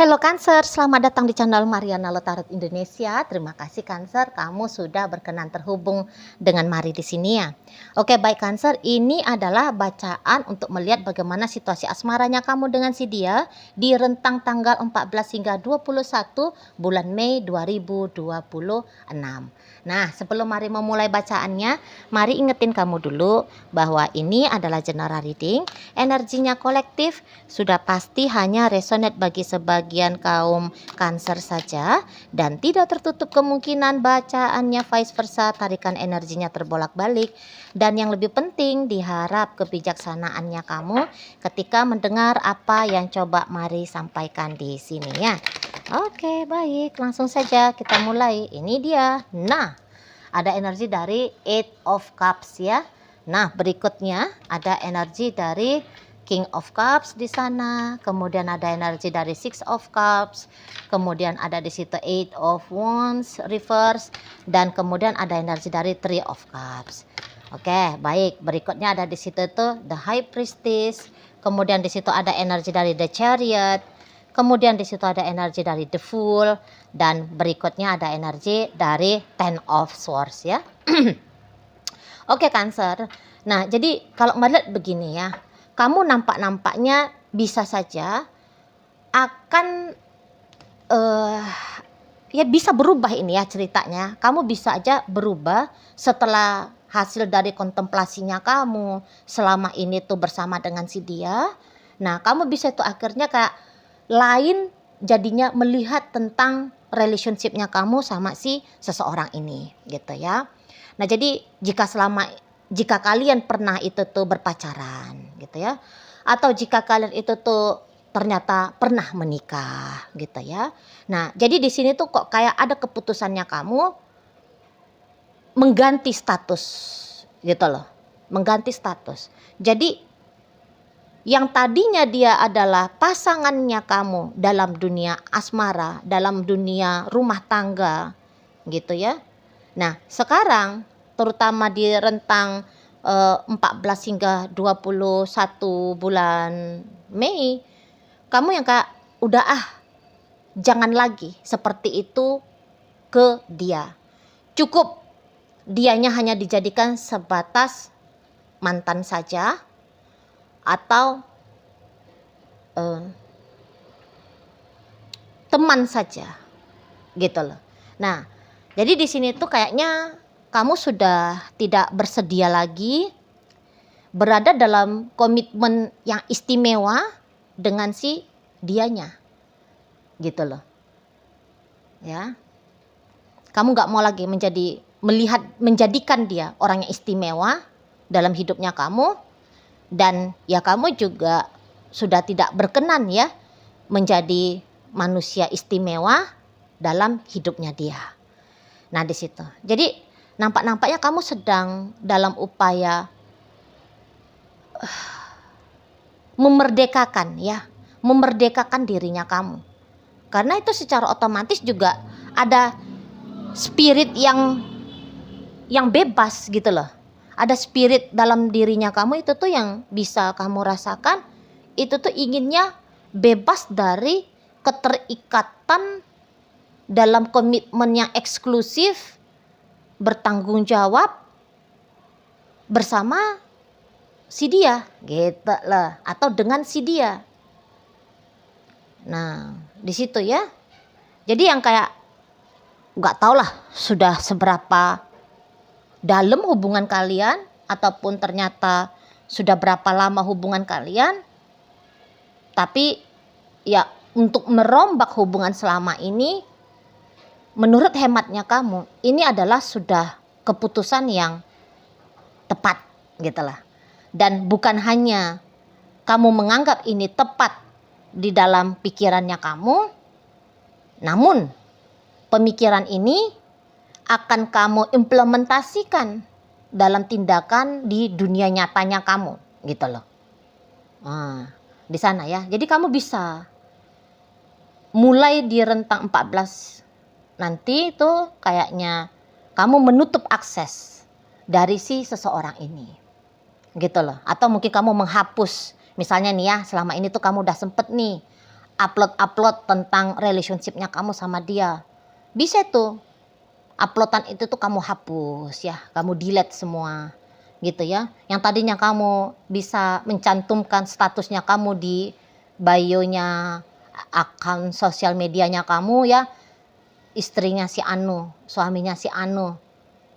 Halo Cancer, selamat datang di channel Mariana Tarot Indonesia. Terima kasih Cancer, kamu sudah berkenan terhubung dengan Mari di sini ya. Oke, baik Cancer, ini adalah bacaan untuk melihat bagaimana situasi asmaranya kamu dengan si dia di rentang tanggal 14 hingga 21 bulan Mei 2026. Nah, sebelum Mari memulai bacaannya, Mari ingetin kamu dulu bahwa ini adalah general reading. Energinya kolektif, sudah pasti hanya resonate bagi sebagian kaum Cancer saja, dan tidak tertutup kemungkinan bacaannya vice versa, tarikan energinya terbolak-balik. Dan yang lebih penting, diharap kebijaksanaannya kamu ketika mendengar apa yang coba Mari sampaikan di sini ya. Oke, baik, langsung saja kita mulai. Ini dia. Nah, ada energi dari Eight of Cups ya. Nah, berikutnya ada energi dari King of Cups di sana, kemudian ada energi dari Six of Cups, kemudian ada di situ Eight of Wands reverse, dan kemudian ada energi dari Three of Cups. Oke, baik. Berikutnya ada di situ tuh The High Priestess, kemudian di situ ada energi dari The Chariot, kemudian di situ ada energi dari The Fool, dan berikutnya ada energi dari Ten of Swords ya. Oke Cancer. Nah, jadi kalau melihat begini ya, kamu nampaknya bisa saja akan ya bisa berubah ini ya ceritanya. Kamu bisa aja berubah setelah hasil dari kontemplasinya kamu selama ini tuh bersama dengan si dia. Nah, kamu bisa tuh akhirnya kayak lain jadinya melihat tentang relationshipnya kamu sama si seseorang ini gitu ya. Nah, jadi jika kalian pernah itu tuh berpacaran gitu ya, atau jika kalian itu tuh ternyata pernah menikah gitu ya. Nah, jadi di sini tuh kok kayak ada keputusannya kamu mengganti status gitu loh. Mengganti status. Jadi yang tadinya dia adalah pasangannya kamu dalam dunia asmara, dalam dunia rumah tangga gitu ya. Nah, sekarang terutama di rentang 14 hingga 21 bulan Mei, kamu yang kayak udah jangan lagi seperti itu ke dia. Cukup dianya hanya dijadikan sebatas mantan saja atau teman saja gitu loh. Nah, jadi di sini tuh kayaknya kamu sudah tidak bersedia lagi berada dalam komitmen yang istimewa dengan si dianya gitu loh ya. Kamu gak mau lagi menjadikan dia orang yang istimewa dalam hidupnya kamu, dan ya kamu juga sudah tidak berkenan ya menjadi manusia istimewa dalam hidupnya dia. Nah, di situ jadi nampaknya kamu sedang dalam upaya memerdekakan dirinya kamu. Karena itu secara otomatis juga ada spirit yang bebas gitu loh. Ada spirit dalam dirinya kamu itu tuh yang bisa kamu rasakan, itu tuh inginnya bebas dari keterikatan dalam komitmen yang eksklusif, bertanggung jawab bersama si dia gitu lah, atau dengan si dia. Nah, di situ ya. Jadi yang kayak nggak tau lah sudah seberapa dalam hubungan kalian, ataupun ternyata sudah berapa lama hubungan kalian, tapi ya untuk merombak hubungan selama ini, menurut hematnya kamu ini adalah sudah keputusan yang tepat gitu lah. Dan bukan hanya kamu menganggap ini tepat di dalam pikirannya kamu, namun pemikiran ini akan kamu implementasikan dalam tindakan di dunia nyatanya kamu gitu loh. Nah, di sana ya. Jadi kamu bisa mulai di rentang 14 nanti itu kayaknya kamu menutup akses dari si seseorang ini gitu loh. Atau mungkin kamu menghapus, misalnya nih ya, selama ini tuh kamu udah sempet nih upload tentang relationshipnya kamu sama dia. Bisa tuh uploadan itu tuh kamu hapus ya, kamu delete semua gitu ya. Yang tadinya kamu bisa mencantumkan statusnya kamu di bio-nya akun sosial medianya kamu ya, istrinya si Anu, suaminya si Anu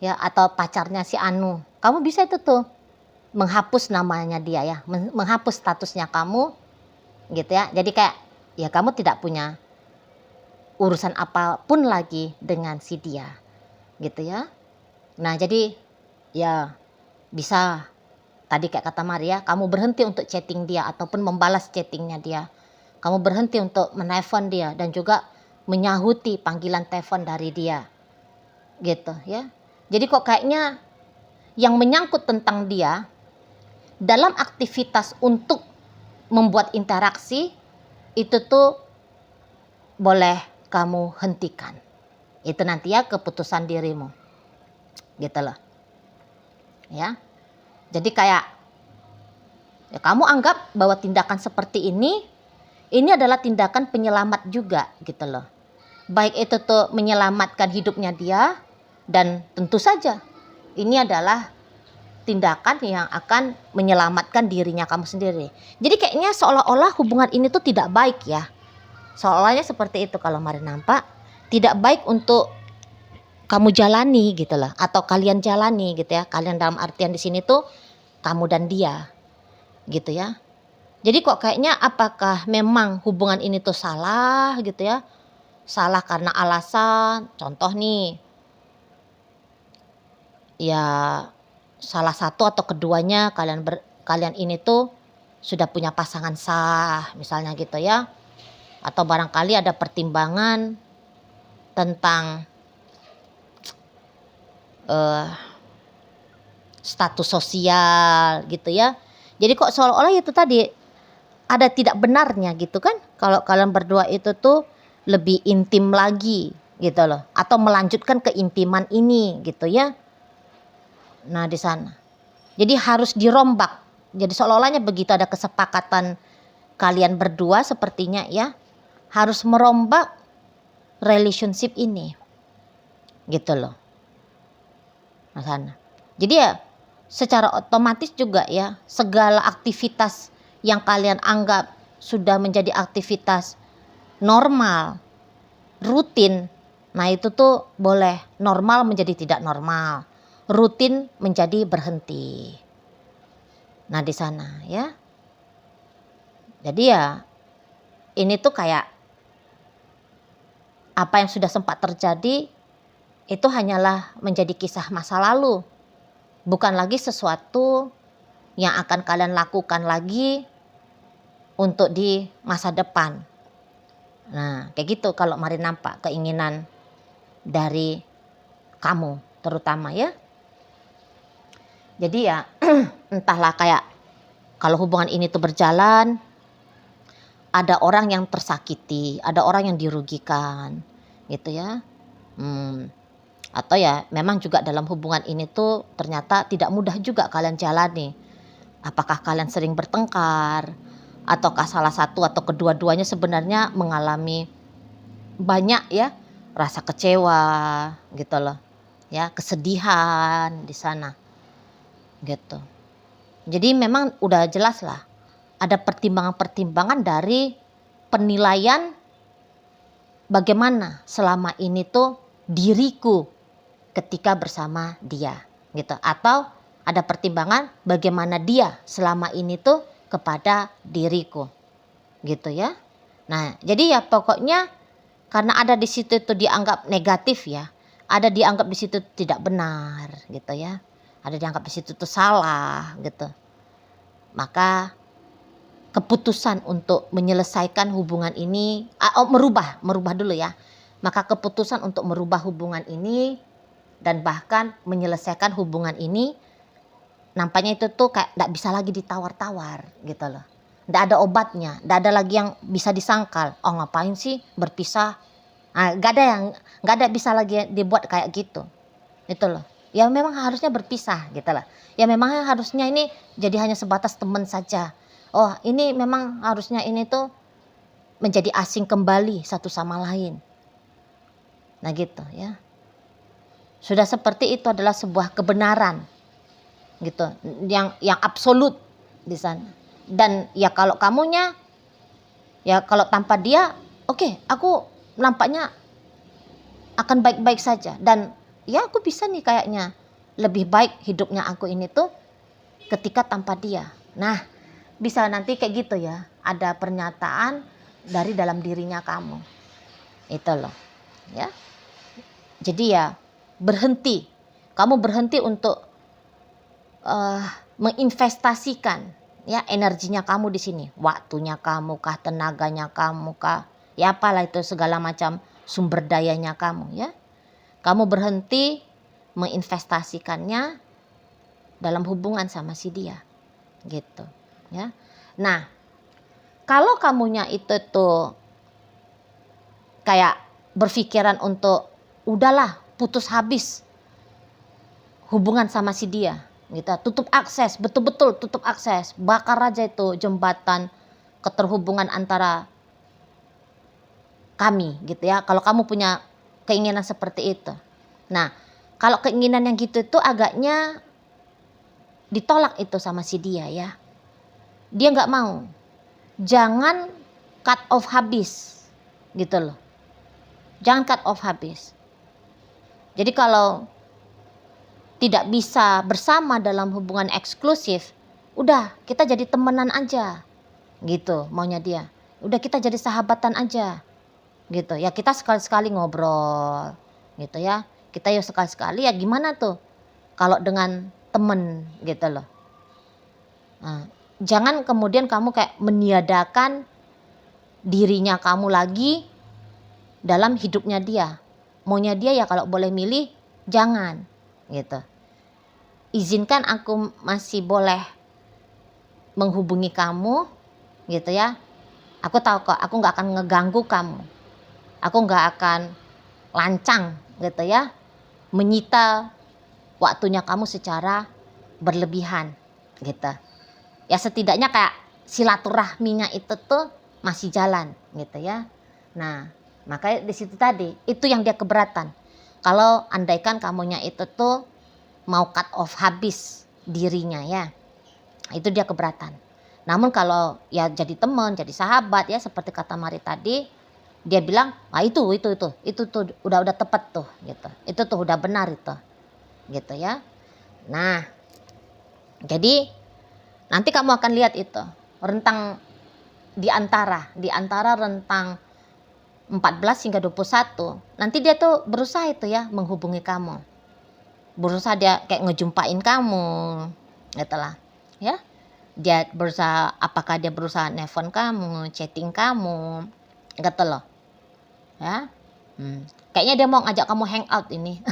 ya, atau pacarnya si Anu. Kamu bisa itu tuh menghapus namanya dia ya, menghapus statusnya kamu gitu ya. Jadi kayak ya kamu tidak punya urusan apapun lagi dengan si dia gitu ya. Nah jadi ya bisa tadi kayak kata Maria, kamu berhenti untuk chatting dia ataupun membalas chattingnya dia. Kamu berhenti untuk menelpon dia dan juga menyahuti panggilan telepon dari dia gitu ya. Jadi kok kayaknya yang menyangkut tentang dia dalam aktivitas untuk membuat interaksi itu tuh boleh kamu hentikan. Itu nanti ya keputusan dirimu gitu loh ya. Jadi kayak ya kamu anggap bahwa tindakan seperti ini adalah tindakan penyelamat juga gitu loh. Baik itu tuh menyelamatkan hidupnya dia, dan tentu saja ini adalah tindakan yang akan menyelamatkan dirinya kamu sendiri. Jadi kayaknya seolah-olah hubungan ini tuh tidak baik ya. Seolah-olahnya seperti itu kalau Mari nampak. Tidak baik untuk kamu jalani gitu loh, atau kalian jalani gitu ya. Kalian dalam artian di sini tuh kamu dan dia gitu ya. Jadi kok kayaknya apakah memang hubungan ini tuh salah gitu ya. Salah karena alasan, contoh nih, ya salah satu atau keduanya kalian ini tuh sudah punya pasangan sah misalnya gitu ya. Atau barangkali ada pertimbangan tentang status sosial gitu ya. Jadi kok seolah-olah itu tadi ada tidak benarnya gitu kan, kalau kalian berdua itu tuh lebih intim lagi gitu loh, atau melanjutkan keintiman ini gitu ya. Nah di sana jadi harus dirombak. Jadi seolah-olahnya begitu ada kesepakatan kalian berdua sepertinya ya, harus merombak relationship ini gitu loh. Nah sana. Jadi ya secara otomatis juga ya, segala aktivitas yang kalian anggap sudah menjadi aktivitas normal, rutin, nah itu tuh boleh normal menjadi tidak normal, rutin menjadi berhenti. Nah di sana ya. Jadi ya ini tuh kayak apa yang sudah sempat terjadi itu hanyalah menjadi kisah masa lalu. Bukan lagi sesuatu yang akan kalian lakukan lagi untuk di masa depan. Nah kayak gitu kalau Mari nampak keinginan dari kamu terutama ya. Jadi ya entahlah kayak kalau hubungan ini tuh berjalan, ada orang yang tersakiti, ada orang yang dirugikan gitu ya. Atau ya memang juga dalam hubungan ini tuh ternyata tidak mudah juga kalian jalani. Apakah kalian sering bertengkar, ataukah salah satu atau kedua-duanya sebenarnya mengalami banyak ya rasa kecewa gitu loh ya, kesedihan di sana gitu. Jadi memang udah jelas lah ada pertimbangan-pertimbangan dari penilaian bagaimana selama ini tuh diriku ketika bersama dia gitu, atau ada pertimbangan bagaimana dia selama ini tuh kepada diriku gitu ya. Nah jadi ya pokoknya karena ada di situ itu dianggap negatif ya, ada dianggap di situ tidak benar gitu ya, ada dianggap di situ tuh salah gitu, maka keputusan untuk menyelesaikan hubungan ini, merubah dulu ya. Maka keputusan untuk merubah hubungan ini dan bahkan menyelesaikan hubungan ini nampaknya itu tuh kayak gak bisa lagi ditawar-tawar gitu loh. Gak ada obatnya, gak ada lagi yang bisa disangkal. Oh ngapain sih berpisah? Nah, gak ada bisa lagi dibuat kayak gitu. Itu loh. Ya memang harusnya berpisah gitu lah. Ya memang harusnya ini jadi hanya sebatas teman saja. Oh ini memang harusnya ini tuh menjadi asing kembali satu sama lain. Nah gitu ya. Sudah seperti itu adalah sebuah kebenaran gitu, yang absolut di sana. Dan ya kalau kamunya, ya kalau tanpa dia, oke, aku nampaknya akan baik-baik saja. Dan ya aku bisa nih kayaknya lebih baik hidupnya aku ini tuh ketika tanpa dia. Nah, bisa nanti kayak gitu ya, ada pernyataan dari dalam dirinya kamu. Itu loh, ya. Jadi ya berhenti. Kamu berhenti untuk menginvestasikan ya energinya kamu di sini, waktunya kamu kah, tenaganya kamu kah, ya apalah itu segala macam sumber dayanya kamu ya. Kamu berhenti menginvestasikannya dalam hubungan sama si dia gitu ya. Nah, kalau kamunya itu tuh kayak berpikiran untuk udahlah putus habis hubungan sama si dia gitu, tutup akses, betul-betul tutup akses, bakar aja itu jembatan keterhubungan antara kami gitu ya, kalau kamu punya keinginan seperti itu. Nah, kalau keinginan yang gitu itu agaknya ditolak itu sama si dia ya. Dia nggak mau. Jangan cut off habis gitu loh. Jangan cut off habis. Jadi kalau tidak bisa bersama dalam hubungan eksklusif, udah kita jadi temenan aja gitu maunya dia. Udah kita jadi sahabatan aja gitu ya, kita sekali-sekali ngobrol gitu ya. Kita ya sekali-sekali ya gimana tuh kalau dengan temen gitu loh. Nah, jangan kemudian kamu kayak meniadakan dirinya kamu lagi dalam hidupnya dia. Maunya dia ya kalau boleh milih jangan gitu. Izinkan aku masih boleh menghubungi kamu gitu ya. Aku tahu kok aku gak akan ngeganggu kamu. Aku gak akan lancang gitu ya, menyita waktunya kamu secara berlebihan gitu. Ya setidaknya kayak silaturahminya itu tuh masih jalan gitu ya. Nah, makanya di situ tadi itu yang dia keberatan. Kalau andaikan kamunya itu tuh mau cut off habis dirinya ya, itu dia keberatan. Namun kalau ya jadi teman, jadi sahabat ya seperti kata Mari tadi, dia bilang, "Ah itu tuh udah tepat tuh," gitu. Itu tuh udah benar itu. Gitu ya. Nah, jadi nanti kamu akan lihat itu rentang di antara rentang 14 hingga 21. Nanti dia tuh berusaha itu ya menghubungi kamu. Berusaha dia kayak ngejumpain kamu. Gitulah. Ya. Dia berusaha, apakah dia berusaha nelpon kamu, chatting kamu. Gitu loh. Ya. Kayaknya dia mau ngajak kamu hangout ini.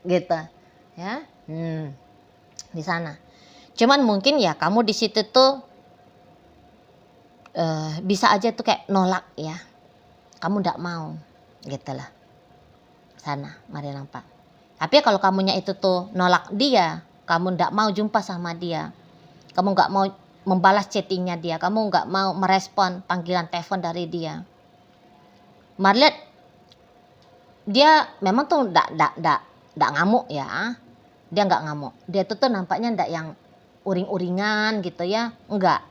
Gitu. Ya. Di sana. Cuman mungkin ya kamu di situ tuh bisa aja tuh kayak nolak ya. Kamu ndak mau gitu lah. Sana, Mari nampak. Tapi kalau kamunya itu tuh nolak dia, kamu ndak mau jumpa sama dia, kamu nggak mau membalas chattingnya dia, kamu nggak mau merespon panggilan telepon dari dia. Mari lihat, dia memang tuh ndak ngamuk ya. Dia nggak ngamuk. Dia tuh nampaknya ndak yang uring-uringan gitu ya, enggak.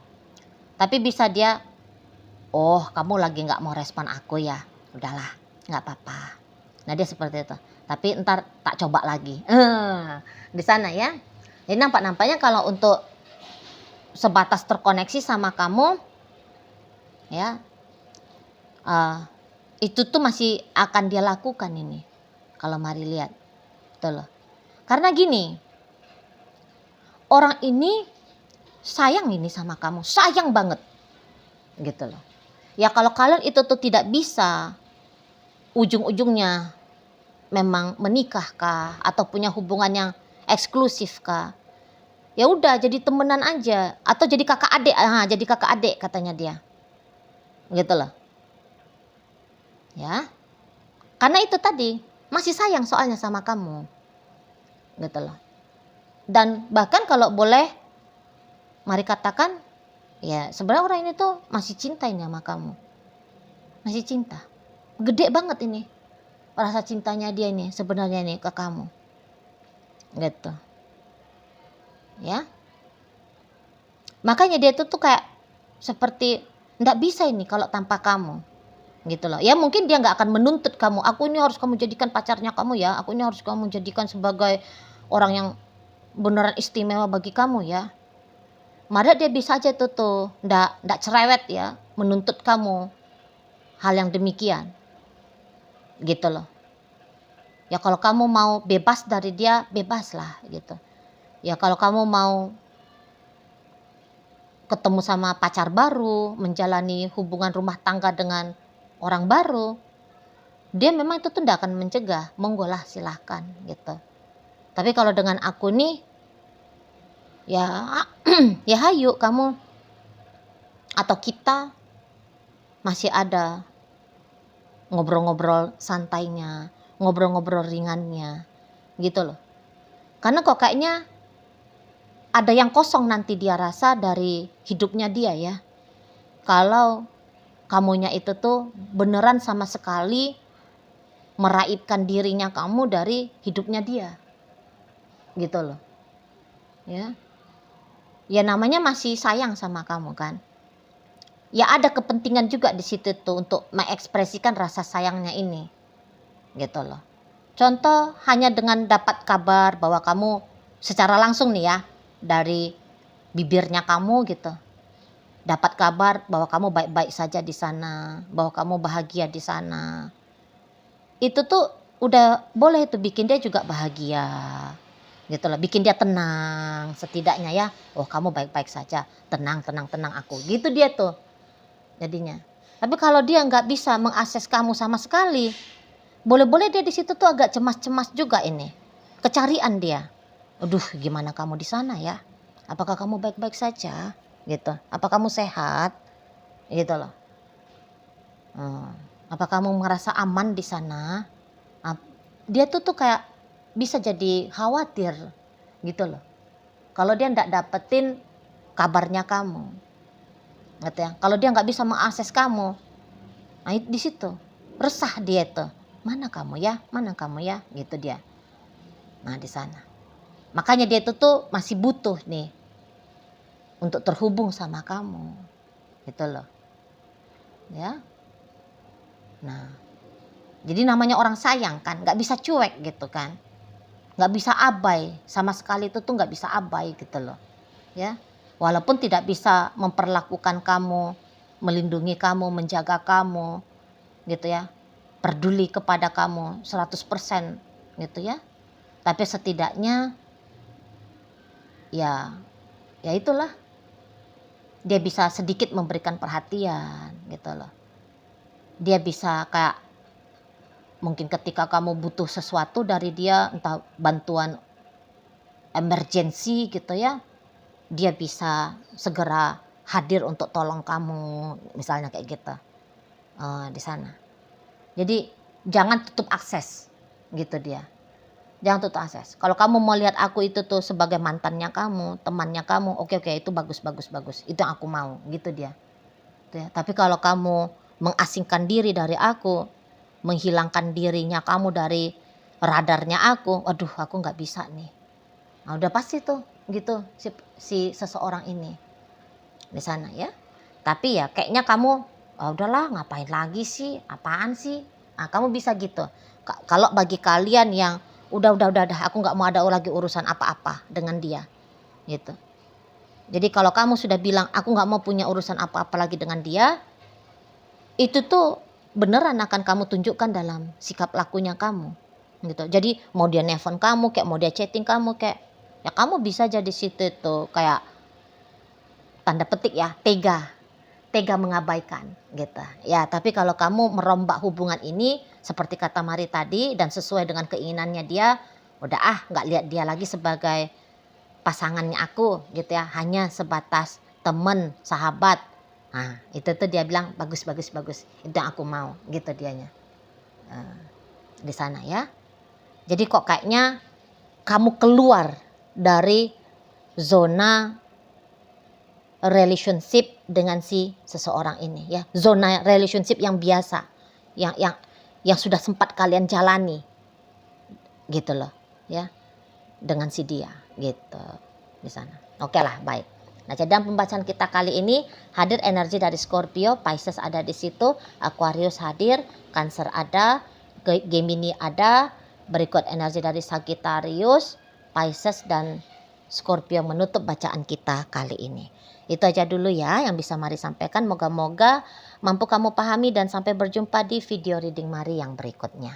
Tapi bisa dia, oh kamu lagi nggak mau respon aku ya, udahlah nggak apa-apa. Nah dia seperti itu. Tapi ntar tak coba lagi. Di sana ya. Jadi nampaknya kalau untuk sebatas terkoneksi sama kamu, ya itu tuh masih akan dia lakukan ini. Kalau Mari lihat, betul loh. Karena gini, orang ini sayang ini sama kamu, sayang banget, gitu loh. Ya kalau kalian itu tuh tidak bisa ujung-ujungnya memang menikah kah atau punya hubungan yang eksklusif kah, ya udah jadi temenan aja atau jadi kakak adik. Jadi kakak adik katanya dia, gitu loh. Ya, karena itu tadi masih sayang soalnya sama kamu, gitu loh. Dan bahkan kalau boleh Mari katakan Ya sebenarnya orang ini tuh masih cinta ini sama kamu, masih cinta, gede banget ini rasa cintanya dia ini sebenarnya nih ke kamu, gitu ya. Makanya dia tuh kayak seperti nggak bisa ini kalau tanpa kamu, gitu loh ya. Mungkin dia nggak akan menuntut kamu, aku ini harus kamu jadikan pacarnya kamu ya, aku ini harus kamu jadikan sebagai orang yang beneran istimewa bagi kamu ya. Mada dia bisa aja tuh ndak cerewet ya menuntut kamu hal yang demikian, gitu loh ya. Kalau kamu mau bebas dari dia, bebas lah gitu ya. Kalau kamu mau ketemu sama pacar baru, menjalani hubungan rumah tangga dengan orang baru, dia memang itu tuh ndak akan mencegah, monggo lah silahkan gitu. Tapi kalau dengan aku nih ya ya hayu kamu atau kita masih ada ngobrol-ngobrol santainya, ngobrol-ngobrol ringannya, gitu loh. Karena kok kayaknya ada yang kosong nanti dia rasa dari hidupnya dia ya. Kalau kamunya itu tuh beneran sama sekali meraibkan dirinya kamu dari hidupnya dia, gitu loh. Ya, ya namanya masih sayang sama kamu kan. Ya ada kepentingan juga di situ tuh untuk mengekspresikan rasa sayangnya ini, gitu loh. Contoh hanya dengan dapat kabar bahwa kamu secara langsung nih ya dari bibirnya kamu gitu, dapat kabar bahwa kamu baik-baik saja di sana, bahwa kamu bahagia di sana. Itu tuh udah boleh tuh bikin dia juga bahagia, gitu loh. Bikin dia tenang setidaknya ya. Oh kamu baik-baik saja, tenang aku, gitu dia tuh jadinya. Tapi kalau dia nggak bisa mengakses kamu sama sekali, boleh-boleh dia di situ tuh agak cemas-cemas juga ini. Kecarian dia. Aduh, gimana kamu di sana ya? Apakah kamu baik-baik saja? Gitu. Apa kamu sehat? Gitu loh. Apa kamu merasa aman di sana? Dia tuh kayak bisa jadi khawatir gitu loh. Kalau dia nggak dapetin kabarnya kamu, gitu ya. Kalau dia nggak bisa mengakses kamu, nah di situ resah dia tuh. Mana kamu ya, gitu dia. Nah di sana. Makanya dia itu tuh masih butuh nih untuk terhubung sama kamu, gitu loh. Ya. Nah, jadi namanya orang sayang kan, nggak bisa cuek gitu kan, nggak bisa abai sama sekali, itu tuh nggak bisa abai gitu loh. Ya, walaupun tidak bisa memperlakukan kamu, melindungi kamu, menjaga kamu, gitu ya, peduli kepada kamu 100% gitu ya. Tapi setidaknya ya itulah, dia bisa sedikit memberikan perhatian gitu loh. Dia bisa kayak mungkin ketika kamu butuh sesuatu dari dia, entah bantuan emergency gitu ya, dia bisa segera hadir untuk tolong kamu, misalnya kayak gitu di sana. Jadi jangan tutup akses gitu dia. Jangan tutup akses. Kalau kamu mau lihat aku itu tuh sebagai mantannya kamu, temannya kamu, oke itu bagus. Itu yang aku mau, gitu dia. Gitu ya. Tapi kalau kamu mengasingkan diri dari aku, menghilangkan dirinya kamu dari radarnya aku, waduh aku nggak bisa nih. Nah, udah pasti tuh gitu si seseorang ini di sana ya. Tapi ya kayaknya kamu udahlah ngapain lagi sih, apaan sih. Nah, kamu bisa gitu. Kalau bagi kalian yang udah aku nggak mau ada lagi urusan apa-apa dengan dia gitu. Jadi kalau kamu sudah bilang aku nggak mau punya urusan apa-apa lagi dengan dia, itu tuh beneran akan kamu tunjukkan dalam sikap lakunya kamu gitu. Jadi mau dia nelfon kamu kayak, mau dia chatting kamu kayak, ya kamu bisa jadi situ tuh kayak tanda petik ya tega mengabaikan gitu ya. Tapi kalau kamu merombak hubungan ini seperti kata Mari tadi dan sesuai dengan keinginannya dia, udah nggak lihat dia lagi sebagai pasangannya aku gitu ya, hanya sebatas temen, sahabat. Nah itu tuh dia bilang bagus, itu yang aku mau gitu dianya di sana ya. Jadi kok kayaknya kamu keluar dari zona relationship dengan si seseorang ini ya, zona relationship yang biasa, yang sudah sempat kalian jalani gitu loh ya, dengan si dia gitu di sana. Oke lah, baik. Nah, jadi dalam pembacaan kita kali ini hadir energi dari Scorpio, Pisces ada di situ, Aquarius hadir, Cancer ada, Gemini ada, berikut energi dari Sagittarius, Pisces dan Scorpio menutup bacaan kita kali ini. Itu aja dulu ya yang bisa Mari sampaikan. Moga-moga mampu kamu pahami dan sampai berjumpa di video reading Mari yang berikutnya.